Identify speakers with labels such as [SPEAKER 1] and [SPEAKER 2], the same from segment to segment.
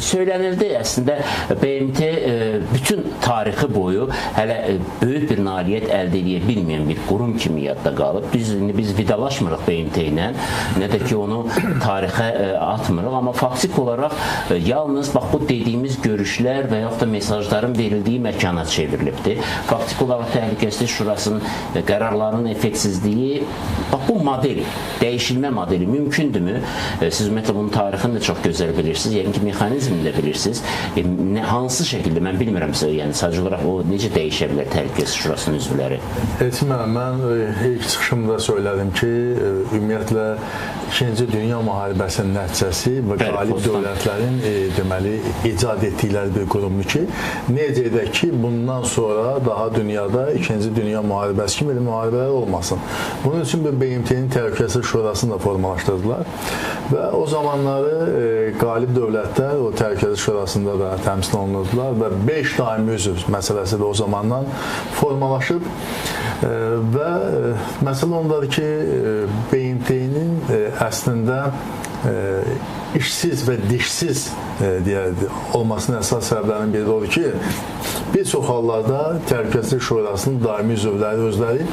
[SPEAKER 1] Söylənildi əslində BMT bütün tarixi boyu hələ böyük bir nailiyyət əldə edə bilməyən bir qurum kimi yadda qalıb. Biz vidalaşmırıq BMT ilə, nə də ki onu tarixə atmırıq, amma faktik olaraq yalnız bax bu dediyimiz görüşlər və yaxud da mesajların verildiyi məkana çevrilibdir. Faktik olaraq Təhlükəsizlik Şurasının qərarlarının effektsizliyi, bax bu model, dəyişilmə modeli mümkündürmü? Siz ümumiyyətlə bunun tarixini də çox gözəl bilirsiniz, yəni ki, mexanizmini də bilirsiniz. Hansı şəkildə, mən bilmirəmsə, yəni sadəcə olaraq o necə dəyişə bilər Təhlükəsizlik Şurasının üzvləri?
[SPEAKER 2] Mən ilk çıxışımda söylədim ki, ümumiyyətlə İkinci Dünya Müharibəsinin nəticəsi və qalib dövlətlərin deməli, icad etdikləri bir qurumdur ki, necə edək ki, bundan sonra daha dünyada İkinci Dünya Müharibəsi kimi müharibələr olmasın. Bunun üçün bir BMT-nin Təhlükəsizlik Şurasını da formalaşdırdılar və o zamanları qalib dövlətlər o Təhlükəsizlik Şurasında da təmsil olunurdular və 5 daimi üzv məsələsi də o zamandan formalaşıb və məsələ ondadır ki, BMT-nin əslində işsiz və dişsiz olmasının əsas səbəblərinin biri odur ki, bir çox hallarda Təhlükəsizlik Şurasının daimi üzvləri özləri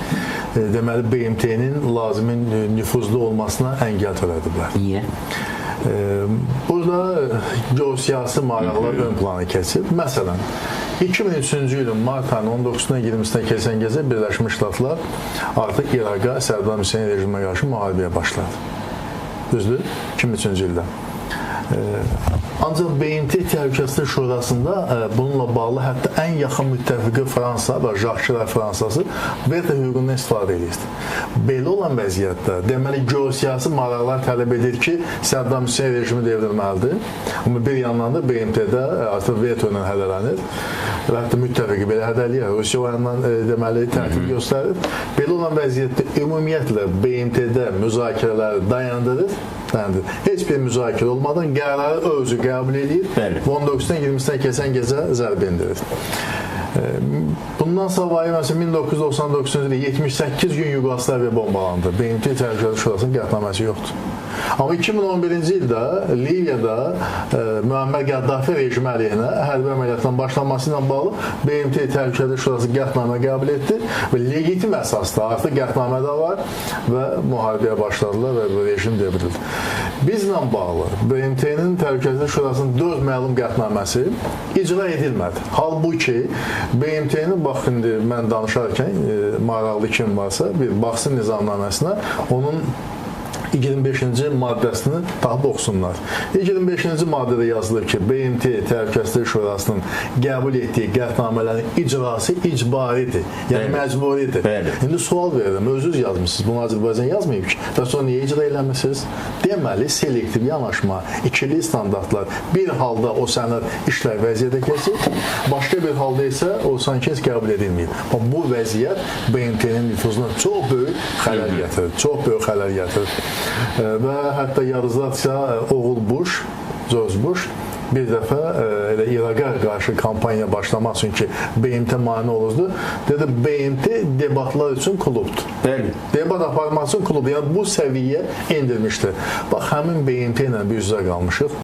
[SPEAKER 2] deməli BMT-nin lazımi nüfuzlu olmasına əngəl törədiblər.
[SPEAKER 1] Niyə?
[SPEAKER 2] Burada geosiyasi maraqlar ön plana keçib. Məsələn, 2003-cü ilin mart ayının 19-dan 20-sinə keçən gecə Birləşmiş Ştatlar artıq İraqa Səddam Hüseyn rejiminə qarşı müharibəyə başladı. Düzdür? 2003-cü ildə. Ancaq BMT Təhlükəsizlik Şurasında bununla bağlı hətta ən yaxın müttəfiqi Fransa və Jakşilər Fransası veto hüququndan istifadə edir. Belə olan vəziyyətdə deməli geosiyasi maraqlar tələb edir ki, Səddam Hüseyn rejimi devrilməlidir. Amma bir yandan da BMT-də artıq veto ilə hədələnir. Və hətta müttəfiqi belə hədələyir. Rusiya o yandan deməli təhdid göstərir. Belə olan vəziyyətdə ümumiyyətlə BMT-də müzakirələri dayandırır. Heç bir müzakirə olmadan qərarı özü qəbul edir və 19-dan 20-sinə keçən gecə zərbə endirir. Bundan savayı məsələn 1999-cu ildə 78 gün Yugoslaviya bombalandı. BMT Təhlükəsizlik Şurasının qətnaməsi yoxdur. Amma 2011-ci ildə Liviyada Müəmmər Qəddafi rejimi əleyhinə hərbi əməliyyatdan başlanması ilə bağlı BMT Təhlükəsizlik Şurası qətnamə qəbul etdi və legitim əsasda artıq qətnamə də var və müharibəyə başladılar və bu rejim devrildi. Bizlə bağlı BMT-nin Təhlükəsizlik Şurasının 4 məlum qətnaməsi icra edilmədi. Halbuki BMT-nin bax indi mən danışarkən maraqlı kim varsa bir baxsın nizamnaməsinə onun 25-ci maddəsini tapıb oxusunlar. 25-ci maddədə yazılır ki, BMT Təhlükəsizlik Şurasının qəbul etdiyi qətnamələrin icrası icbaridir, yəni məcburidir. İndi sual verirəm, özünüz yazmışsınız, bunu Azərbaycan yazmayıb ki, və sonra niyə icra eləmişsiniz? Deməli, selektiv yanaşma, ikili standartlar, bir halda o sənəd işlər vəziyyətə keçir, başqa bir halda isə o sanki heç qəbul edilməyib. Bu vəziyyət BMT-nin nüfuzuna çox böyük xələl gətirir, çox böyük xələl gətirir. Və hətta yarıcılarsa oğul Bush, George Bush bir dəfə İraqa qarşı kampaniya başlamaq üçün ki, BMT mane olurdu. Dedi, BMT debatlar üçün klubdur. Debat aparmaq üçün klubdur. Yəni bu səviyyə endirmişdir. Bax, həmin BMT ilə bir üzrə qalmışıq.